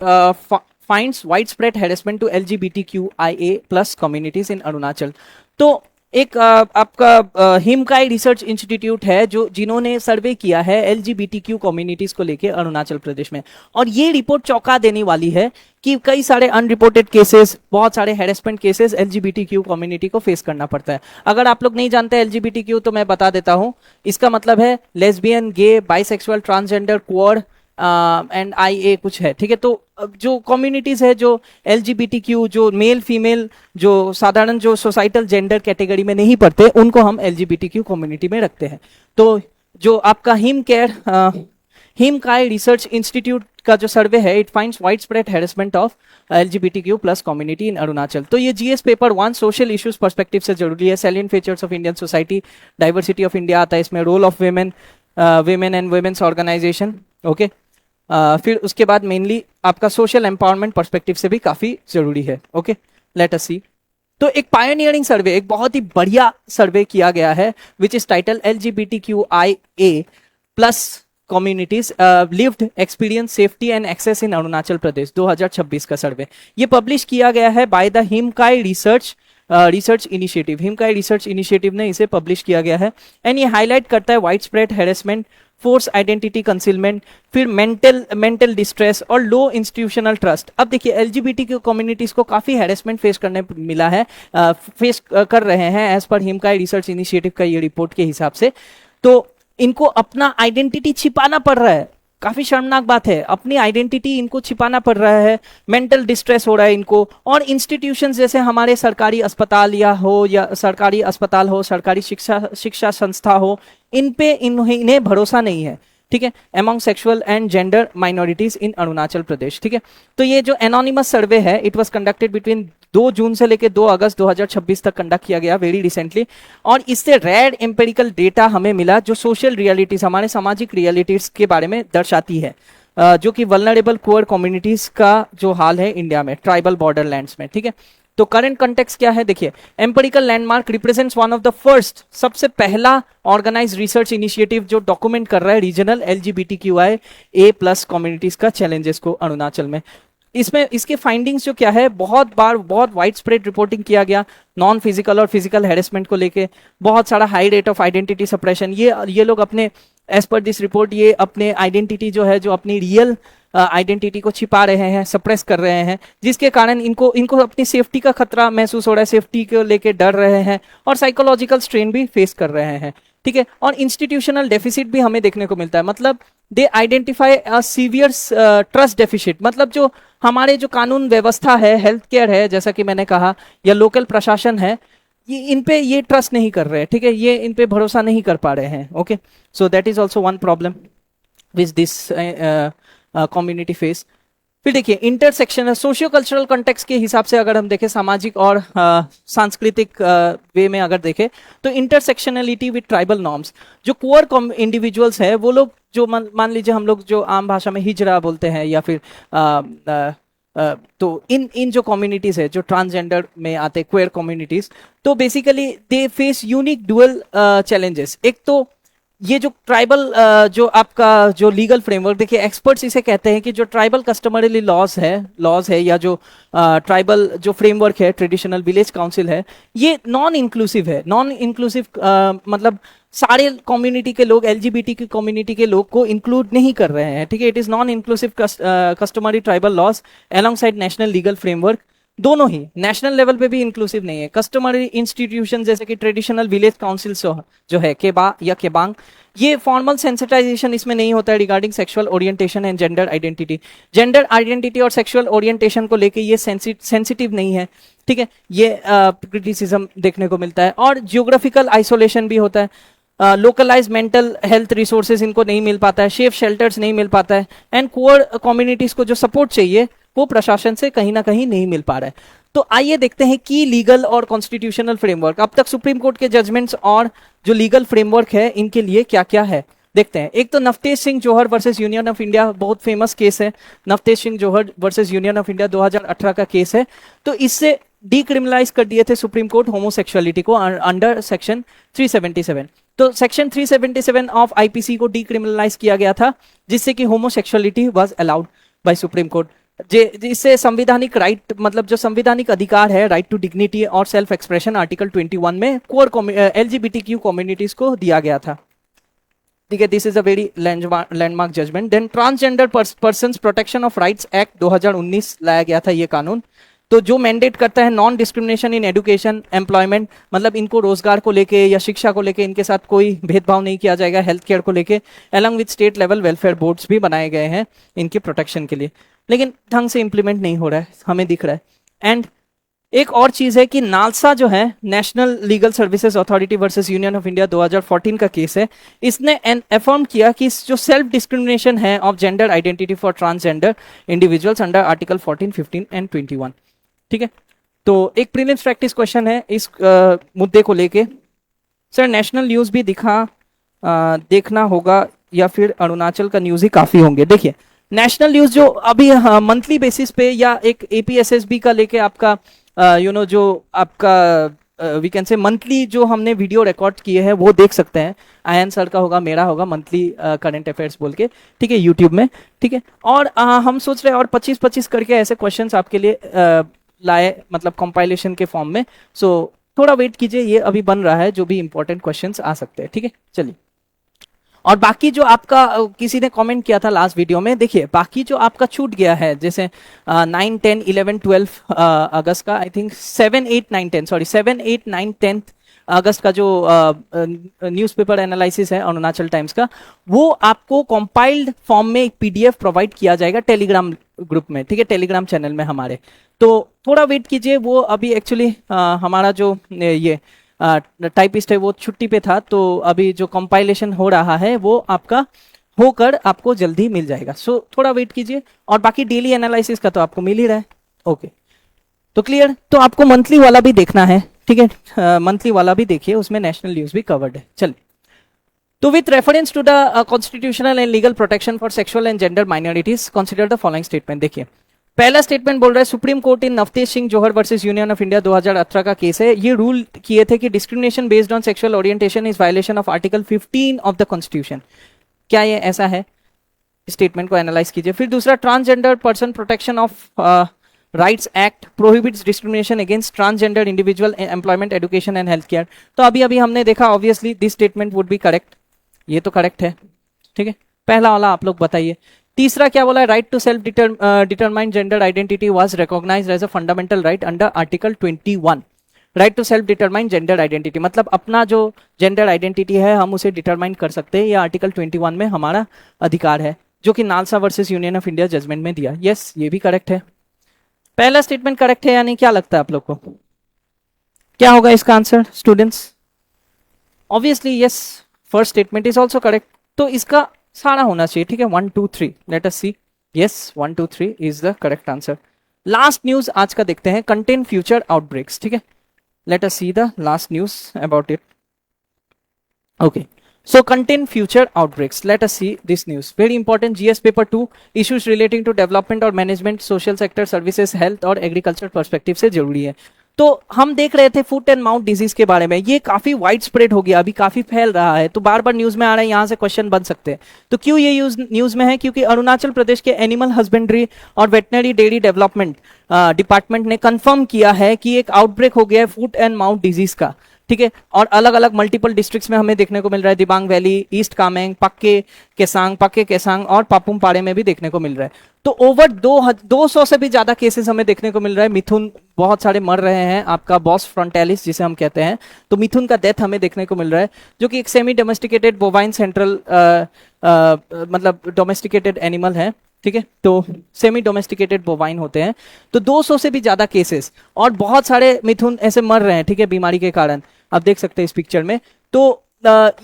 finds widespread harassment to LGBTQIA+ communities in Arunachal. तो एक आपका हिमकाई रिसर्च इंस्टीट्यूट है जो जिन्होंने सर्वे किया है LGBTQ कम्युनिटीज को लेके अरुणाचल प्रदेश में, और ये रिपोर्ट चौंका देने वाली है कि कई सारे अनरिपोर्टेड केसेस, बहुत सारे हैरेसमेंट केसेस LGBTQ कम्युनिटी को फेस करना पड़ता है। अगर आप लोग नहीं जानते LGBTQ तो मैं बता देता हूं, इसका मतलब है lesbian, gay, bisexual, transgender, quad and IA कुछ है। ठीक है, तो जो कम्युनिटीज है जो LGBTQ, जो मेल फीमेल, जो साधारण जो सोसाइटल जेंडर कैटेगरी में नहीं पड़ते, उनको हम LGBTQ कम्युनिटी में रखते हैं। तो जो आपका हिमकाई रिसर्च इंस्टीट्यूट का जो सर्वे है, it finds wide spread harassment of LGBTQ+ community in Arunachal. तो ये GS paper 1 social issues perspective से जरूरी है। Salient features of Indian society, diversity of India आता है इसमें, role of women and women's organisation. Okay, फिर उसके बाद मेनली आपका सोशल एम्पावरमेंट पर्सपेक्टिव से भी काफी जरूरी है। ओके, लेट अस सी। तो एक पायोनियरिंग सर्वे, एक बहुत ही बढ़िया सर्वे किया गया है which is title LGBTQIA+ communities lived experience safety and access in Arunachal Pradesh 2026 का सर्वे। ये पब्लिश किया गया है by the Himkai research initiative. Himkai research initiative ने इसे पब्लिश किया गया है एंड ये हाईलाइट करता है wide spread harassment, force identity concealment, फिर मेंटल डिस्ट्रेस और लो इंस्टीट्यूशनल ट्रस्ट। अब देखिए LGBTQ कम्युनिटीज को काफी हैरेसमेंट फेस करने मिला है, फेस कर रहे हैं एज पर हिमकाई रिसर्च इनिशिएटिव का ये रिपोर्ट के हिसाब से। तो इनको अपना आइडेंटिटी छिपाना पड़ रहा है, काफी शर्मनाक बात है, अपनी आइडेंटिटी इनको छिपाना पड़ रहा है, मेंटल डिस्ट्रेस हो रहा है इनको। और इंस्टीट्यूशंस जैसे हमारे सरकारी अस्पताल हो, सरकारी शिक्षा संस्था हो, इन पे इन्हें भरोसा नहीं है। ठीक है, among sexual and gender minorities in Arunachal Pradesh. ठीक है, तो ये जो एनोनिमस सर्वे है, it was conducted between 2 June से लेकर 2 अगस्त 2026 तक कंडक्ट किया गया, वेरी रिसेंटली। और इससे रेयर एम्पेरिकल डेटा हमें मिला जो सोशल रियलिटीज, हमारे सामाजिक रियलिटीज के बारे में दर्शाती है, जो कि वल्नरेबल पुअर कम्युनिटीज का जो हाल है इंडिया में, ट्राइबल बॉर्डरलैंड्स में। ठीक है, तो करंट कॉन्टेक्स्ट क्या है देखिए, empirical landmark represents one of the first, सबसे पहला ऑर्गेनाइज रिसर्च इनिशिएटिव जो डॉक्यूमेंट कर रहा है रीजनल LGBTQIA+ कम्युनिटीज का चैलेंजेस को अरुणाचल में। इसमें इसके फाइंडिंग्स जो क्या है, बहुत वाइड स्प्रेड रिपोर्टिंग किया गया नॉन फिजिकल और फिजिकल हैरेसमेंट को लेके, बहुत सारा high rate of identity suppression. ये लोग अपने एज पर दिस रिपोर्ट ये अपने आइडेंटिटी जो है, जो अपनी रियल आइडेंटिटी को छिपा रहे हैं, सप्रेस कर रहे हैं, जिसके कारण इनको अपनी सेफ्टी का खतरा महसूस हो रहा है, सेफ्टी को लेके डर रहे हैं और साइकोलॉजिकल स्ट्रेन भी फेस कर रहे हैं। ठीक है, और इंस्टीट्यूशनल डेफिसिट भी हमें देखने को मिलता है, मतलब they identify a severe trust deficit, मतलब जो हमारे जो कानून व्यवस्था है, हेल्थ केयर है, जैसा कि मैंने कहा, या लोकल प्रशासन है, ये इन पे ये ट्रस्ट नहीं कर रहे हैं, ठीक है, ये इन पे भरोसा नहीं कर पा रहे हैं। Okay, so that is also one problem which this community face. फिर देखिए इंटरसेक्शनल सोशियो कल्चरल कॉन्टेक्स्ट के हिसाब से अगर हम देखें, सामाजिक और सांस्कृतिक वे में अगर देखें, तो इंटरसेक्शनलिटी विद ट्राइबल नॉर्म्स, जो पुअर इंडिविजुअल्स है वो लोग, जो मान लीजिए हम लोग जो आम भाषा में हिजरा बोलते हैं, या फिर तो इन जो कम्युनिटीज है जो ट्रांसजेंडर में आते हैं, क्वेयर कम्युनिटीज, तो basically they face unique dual challenges. एक तो ये जो ट्राइबल जो आपका जो लीगल फ्रेमवर्क, देखिए एक्सपर्ट्स इसे कहते हैं कि जो ट्राइबल कस्टमरली लॉज है या जो ट्राइबल जो फ्रेमवर्क है, ट्रेडिशनल विलेज काउंसिल है, ये नॉन इंक्लूसिव है। नॉन इंक्लूसिव मतलब सारे कम्युनिटी के लोग, एलजीबीटी की कम्युनिटी के लोग को इंक्लूड नहीं कर रहे हैं, ठीक है। It is non inclusive customary tribal laws alongside national legal framework. दोनों ही नेशनल लेवल पे भी इंक्लूसिव नहीं है। कस्टमरी इंस्टीट्यूशन जैसे कि ट्रेडिशनल विलेज काउंसिल जो है केबा या केबांग, ये फॉर्मल सेंसिटाइजेशन इसमें नहीं होता है regarding sexual orientation and gender identity. Gender identity और सेक्सुअल ओरिएंटेशन को लेके ये सेंसिटिव नहीं है, ठीक है। ये क्रिटिसिज्म देखने को मिलता है। और जियोग्राफिकल आइसोलेशन भी होता है, लोकलाइज मेंटल हेल्थ रिसोर्सेज इनको नहीं मिल पाता है, सेफ शेल्टर्स नहीं मिल पाता है, एंड पुअर कम्युनिटीज को जो सपोर्ट चाहिए वो प्रशासन से कहीं ना कहीं नहीं मिल पा रहा है। तो आइए देखते हैं कि लीगल और कॉन्स्टिट्यूशनल फ्रेमवर्क, अब तक सुप्रीम कोर्ट के जजमेंट्स और जो लीगल फ्रेमवर्क है इनके लिए क्या क्या है, देखते हैं। एक तो Navtej Singh Johar versus union of India, बहुत फेमस केस है। Navtej Singh Johar versus union of India 2018 का केस है। तो इससे डीक्रिमिनलाइज कर दिए थे सुप्रीम कोर्ट होमोसेक्सुअलिटी को अंडर सेक्शन 377। तो सेक्शन 377 ऑफ आईपीसी को डीक्रिमिनलाइज किया गया था, जिससे कि homosexuality was allowed by supreme court. जिससे संवैधानिक राइट, मतलब जो संवैधानिक अधिकार है, राइट टू डिग्निटी और सेल्फ एक्सप्रेशन, आर्टिकल 21 में कोर एलजीबीटीक्यू कम्युनिटीज को दिया गया था, ठीक है। This is a very landmark judgment. Then transgender persons protection of rights act 2019 लाया गया था ये कानून। तो जो मैंडेट करता है non discrimination in education employment, मतलब इनको रोजगार को लेके या शिक्षा को लेके इनके साथ कोई भेदभाव नहीं किया जाएगा, हेल्थ केयर को लेके, along with state level welfare boards भी बनाए गए हैं इनके प्रोटेक्शन के लिए, लेकिन ढंग से इंप्लीमेंट नहीं हो रहा है, हमें दिख रहा है। एंड एक और चीज है कि नालसा जो है, national legal services authority versus union of India 2014 का केस है, इसने अफर्म किया कि जो सेल्फ डिस्क्रिमिनेशन है of gender identity for transgender individuals under article 14, 15 and 21, ठीक है। तो एक प्रीलिम्स प्रैक्टिस क्वेश्चन है इस मुद्दे को लेके। सर नेशनल न्यूज भी देखना होगा या फिर अरुणाचल का न्यूज ही काफी होंगे? देखिए नेशनल न्यूज जो अभी मंथली बेसिस पे या एक एपीएसएसबी का लेके आपका जो आपका वी कैन से मंथली जो हमने वीडियो रिकॉर्ड किए हैं वो देख सकते हैं। आयन सर का होगा, मेरा होगा, मंथली करंट अफेयर्स बोल के, ठीक है, यूट्यूब में, ठीक है। और हम सोच रहे हैं और 25-25 करके ऐसे क्वेश्चंस आपके लिए लाए, मतलब कंपाइलेशन के फॉर्म में। सो थोड़ा वेट कीजिए, ये अभी बन रहा है, जो भी इंपॉर्टेंट क्वेश्चंस आ सकते हैं, ठीक है। चलिए, और बाकी जो आपका किसी ने कमेंट किया था लास्ट वीडियो में, देखिए बाकी जो आपका छूट गया है, जैसे 9, 10, 11, 12 अगस्त का, आई थिंक 7, 8, 9, 10, सॉरी 7, 8, 9, 10 अगस्त का जो न्यूज़पेपर एनालिसिस है अरुणाचल टाइम्स का, वो आपको कंपाइल्ड फॉर्म में एक पीडीएफ प्रोवाइड किया जाएगा टेलीग्राम ग्रुप में, ठीक है, टेलीग्राम चैनल में हमारे। तो थोड़ा वेट कीजिए, वो अभी एक्चुअली हमारा जो ये टाइपिस्ट है वो छुट्टी पे था, तो अभी जो कंपाइलेशन हो रहा है वो आपका होकर आपको जल्दी मिल जाएगा। सो थोड़ा वेट कीजिए। और बाकी डेली एनालिसिस का तो आपको मिल ही रहा है, ओके। तो क्लियर, तो आपको मंथली वाला भी देखना है, ठीक है, मंथली वाला भी देखिए, उसमें नेशनल न्यूज भी कवर्ड है। चलिए, तो with reference to the constitutional and legal protection for sexual and gender minorities, consider the following statement. देखिए पहला स्टेटमेंट बोल रहा है, supreme court in Navtej Singh Johar versus union of India 2018 का केस है, ये रूल किए थे कि discrimination based on sexual orientation is violation of article 15 of the constitution. क्या ये ऐसा है? स्टेटमेंट को एनालाइज कीजिए। फिर दूसरा, transgender person protection of rights act prohibits discrimination against transgender individual employment, education and health care. तो अभी अभी हमने देखा, obviously this statement would be correct, ये तो करेक्ट है, ठीक है। पहला वाला आप लोग बताइए। तीसरा क्या बोला है, right to self determine gender identity was recognised as a fundamental right under article 21। Right to self determine gender identity, मतलब अपना जो जेंडर आइडेंटिटी है हम उसे डिटरमाइन कर सकते हैं, यह आर्टिकल 21 में हमारा अधिकार है, जो कि NALSA versus union of India judgment में दिया। यस, ये भी करेक्ट है। पहला स्टेटमेंट करेक्ट है, यानी क्या लगता है आप लोग को? क्या होगा इसका answer students? Obviously yes, first statement is also correct. तो इसका सारा होना चाहिए, ठीक है, 1 2 3, let us see. Yes, 1 2 3 is the correct answer. Last news आज का देखते हैं, कंटेन फ्यूचर आउटब्रेक्स, ठीक है। Let us see the last news about it. Okay, so contain future outbreaks. Let us see this news. Very important, GS paper 2, issues relating to development or management, social sector, services, health और agriculture perspective से जरूरी है। तो हम देख रहे थे foot and mouth disease के बारे में, ये काफी वाइड स्प्रेड हो गया, अभी काफी फैल रहा है, तो बार बार न्यूज में आ रहा है, यहाँ से क्वेश्चन बन सकते हैं। तो क्यों ये न्यूज में है? क्योंकि अरुणाचल प्रदेश के एनिमल हस्बेंड्री और वेटनरी डेयरी डेवलपमेंट डिपार्टमेंट ने कंफर्म किया है कि एक आउटब्रेक हो गया है फुट एंड माउथ डिजीज का, ठीक है। और अलग अलग मल्टीपल डिस्ट्रिक्ट्स में हमें देखने को मिल रहा है, दिबांग वैली, ईस्ट कामेंग, पक्के केसांग और पापुम पारे में भी देखने को मिल रहा है। तो ओवर 200 से भी ज्यादा केसेस हमें देखने को मिल रहा है। मिथुन बहुत सारे मर रहे हैं, आपका बॉस फ्रंटालिस जिसे हम कहते हैं, तो मिथुन का डेथ हमें देखने को मिल रहा है, जो कि एक सेमी डोमेस्टिकेटेड बोवाइन सेंट्रल मतलब डोमेस्टिकेटेड एनिमल है, ठीक है। तो सेमी डोमेस्टिकेटेड बोवाइन होते हैं। तो 200 से भी ज्यादा केसेस और बहुत सारे मिथुन ऐसे मर रहे हैं, ठीक है, बीमारी के कारण, आप देख सकते हैं इस पिक्चर में। तो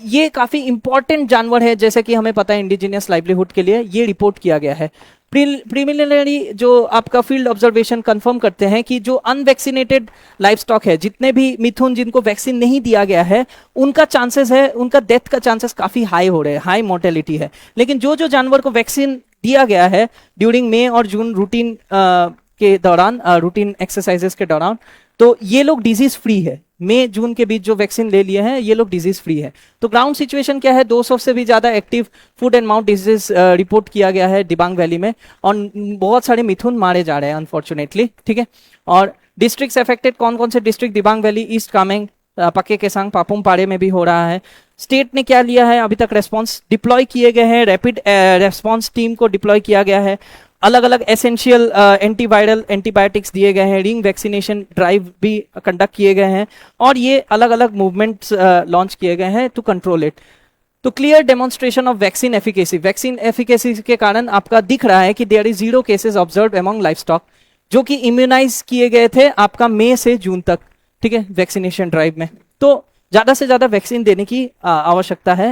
ये काफी इंपॉर्टेंट जानवर है, जैसे कि हमें पता है इंडिजिनियस लाइवलीहुड के लिए ये रिपोर्ट किया गया है। प्रीलिमिनरी जो आपका फील्ड ऑब्जर्वेशन कंफर्म करते हैं कि जो अनवैक्सीनेटेड लाइफ स्टॉक है, जितने भी मिथुन जिनको वैक्सीन नहीं दिया गया है, उनका चांसेस है, उनका डेथ का चांसेस काफी हाई हो रहे हैं, हाई मोर्टेलिटी है। लेकिन जो जो जानवर को वैक्सीन दिया गया है ड्यूरिंग मई और जून रूटीन के दौरान, रूटीन एक्सरसाइजेस के दौरान, तो ये लोग डिजीज फ्री है। मई जून के बीच जो वैक्सीन ले लिए हैं, ये लोग डिजीज फ्री है। तो ग्राउंड सिचुएशन क्या है? 200 से भी ज्यादा active foot and mouth disease report किया गया है दिबांग वैली में, और बहुत सारे मिथुन मारे जा रहे हैं अनफॉर्चुनेटली, ठीक है। और डिस्ट्रिक्ट अफेक्टेड कौन कौन से district? Dibang valley, east Kameng, पक्के केसांग, पापुम पारे में भी हो रहा है। स्टेट ने क्या लिया है अभी तक? रेस्पॉन्स डिप्लॉय किए गए हैं, रैपिड रेस्पॉन्स टीम को डिप्लॉय किया गया है, अलग अलग एसेंशियल एंटीवायरल एंटीबायोटिक्स दिए गए हैं, रिंग वैक्सीनेशन ड्राइव भी कंडक्ट किए गए हैं, और ये अलग अलग मूवमेंट्स लॉन्च किए गए हैं टू कंट्रोल इट। तो clear demonstration of vaccine efficacy, vaccine efficacy के कारण आपका दिख रहा है कि there is 0 cases observe among livestock, जो कि इम्यूनाइज किए गए थे आपका मई से जून तक, ठीक है, वैक्सीनेशन ड्राइव में। तो ज्यादा से ज्यादा वैक्सीन देने की आवश्यकता है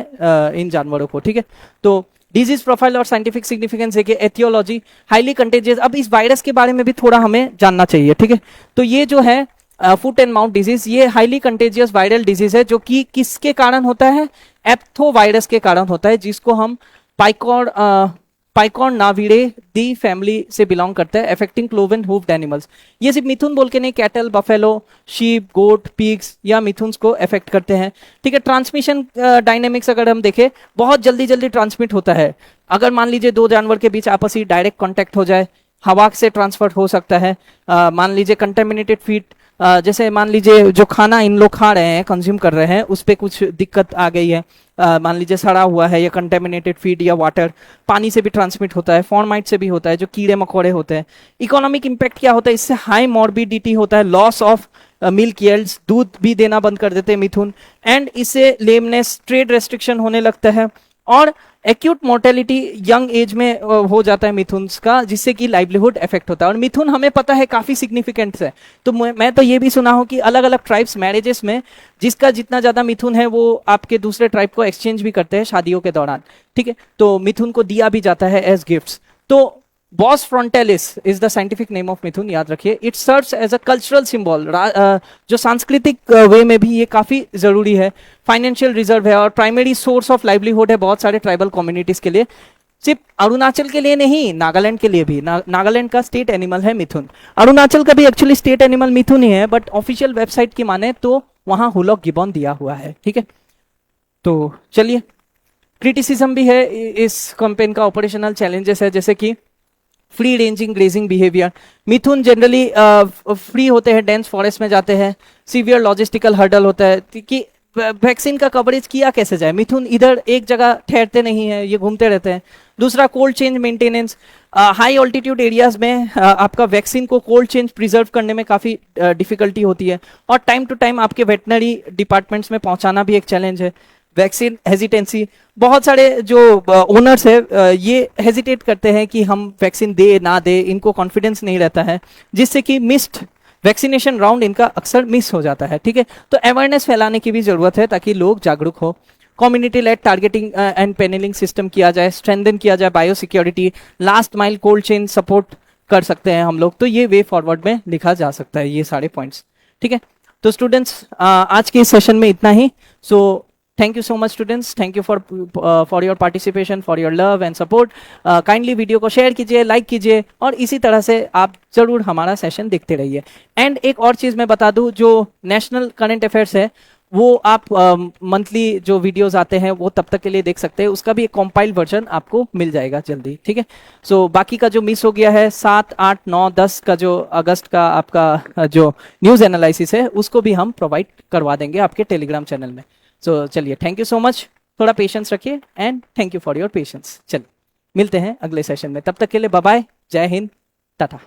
इन जानवरों को, ठीक है। तो डिजीज प्रोफाइल और साइंटिफिक सिग्निफिकेंस देखिए, एथियोलॉजी, हाईली कंटेजियस। अब इस वायरस के बारे में भी थोड़ा हमें जानना चाहिए, ठीक है। तो ये जो है फुट एंड माउथ डिजीज, ये हाईली कंटेजियस वायरल डिजीज है, जो कि किसके कारण होता है? एप्थो वायरस के कारण होता है, जिसको हम पाइकॉर्नाविडे दी फैमिली से बिलोंग करता है, अफेक्टिंग क्लोवन हूफ्ड एनिमल्स। ये सिर्फ मिथुन बोल के नहीं, कैटल, बफेलो, शीप, गोट, पिग्स या मिथुन्स को अफेक्ट करते हैं, ठीक है। ट्रांसमिशन डायनेमिक्स अगर हम देखें, बहुत जल्दी जल्दी ट्रांसमिट होता है। अगर मान लीजिए 2 जानवर के बीच आपसी डायरेक्ट कॉन्टैक्ट हो जाए, हवा से ट्रांसफर हो सकता है। मान लीजिए कंटेमिनेटेड फीड, जैसे मान लीजिए जो खाना इन लोग खा रहे हैं, कंज्यूम कर रहे हैं, उस पर कुछ दिक्कत आ गई है, मान लीजिए सड़ा हुआ है या कंटेमिनेटेड फीड या वाटर, पानी से भी ट्रांसमिट होता है, फॉर्माइट से भी होता है, जो कीड़े मकोड़े होते हैं। इकोनॉमिक इम्पैक्ट क्या होता है? इससे हाई मॉर्बिडिटी होता है, लॉस ऑफ मिल्क यील्ड्स, दूध भी देना बंद कर देते हैं मिथुन, एंड इससे लेमनेस, ट्रेड रेस्ट्रिक्शन होने लगता है, और एक्यूट मोर्टेलिटी यंग एज में हो जाता है मिथुन्स का, जिससे कि लाइवलीहुड इफेक्ट होता है। और मिथुन हमें पता है काफी सिग्निफिकेंट है। तो मैं तो ये भी सुना हूं कि अलग अलग ट्राइब्स मैरिजेस में जिसका जितना ज्यादा मिथुन है, वो आपके दूसरे ट्राइब को एक्सचेंज भी करते हैं शादियों के दौरान, ठीक है। तो मिथुन को दिया भी जाता है एज गिफ्ट्स। तो bos frontalis is the scientific name of mithun, याद रखिए। It serves as a cultural symbol, जो सांस्कृतिक वे में भी ये काफी जरूरी है। फाइनेंशियल रिजर्व है और प्राइमरी सोर्स ऑफ लाइवलीहुड है बहुत सारे ट्राइबल कम्युनिटीज के लिए। सिर्फ अरुणाचल के लिए नहीं, नागालैंड के लिए भी। नागालैंड का स्टेट एनिमल है मिथुन। अरुणाचल का भी एक्चुअली स्टेट एनिमल मिथुन ही है, बट ऑफिशियल वेबसाइट की माने तो वहां हुलॉक गिबॉन दिया हुआ है, ठीक है। तो चलिए, क्रिटिसिज्म भी है इस कैंपेन का, ऑपरेशनल चैलेंजेस है, जैसे कि फ्री रेंजिंग ग्रेजिंग बिहेवियर। मिथुन जनरली फ्री होते हैं, डेंस फॉरेस्ट में जाते हैं, सीवियर लॉजिस्टिकल हर्डल होता है कि वैक्सीन का कवरेज किया कैसे जाए। मिथुन इधर एक जगह ठहरते नहीं है, ये घूमते रहते हैं। दूसरा, cold change maintenance, high altitude areas में आपका वैक्सीन को कोल्ड चेंज प्रिजर्व करने में काफी डिफिकल्टी होती है, और टाइम टू टाइम आपके वेटनरी डिपार्टमेंट्स में पहुंचाना भी एक चैलेंज है। वैक्सीन हेजिटेंसी, बहुत सारे जो ओनर्स है ये हेजिटेट करते हैं कि हम वैक्सीन दे ना दे, इनको कॉन्फिडेंस नहीं रहता है, जिससे कि मिस्ड वैक्सीनेशन राउंड इनका अक्सर मिस हो जाता है, ठीक है। तो अवेयरनेस फैलाने की भी जरूरत है ताकि लोग जागरूक हो। Community led targeting and panelling system किया जाए, स्ट्रेंथन किया जाए biosecurity, last mile cold chain support कर सकते हैं हम लोग। तो ये वे फॉरवर्ड में लिखा जा सकता है, ये सारे पॉइंट्स, ठीक है। तो स्टूडेंट्स आज के इस सेशन में इतना ही। So thank you so much students, thank you for your participation, for your love and support. Kindly video को शेयर कीजिए, लाइक कीजिए, और इसी तरह से आप जरूर हमारा सेशन देखते रहिए। एंड एक और चीज़ मैं बता दूं, जो नेशनल करंट अफेयर्स है वो आप मंथली जो वीडियोस आते हैं वो तब तक के लिए देख सकते हैं, उसका भी एक कॉम्पाइल्ड वर्जन आपको मिल जाएगा जल्दी, ठीक है। सो बाकी का जो मिस हो गया है 7, 8, 9, 10 का जो अगस्त का आपका जो न्यूज़ एनालिसिस है उसको भी हम प्रोवाइड करवा देंगे आपके टेलीग्राम चैनल में। सो चलिए, थैंक यू सो मच, थोड़ा पेशेंस रखिए and thank you for your patience. चलिए मिलते हैं अगले सेशन में, तब तक के लिए बाय बाय, जय हिंद, टाटा।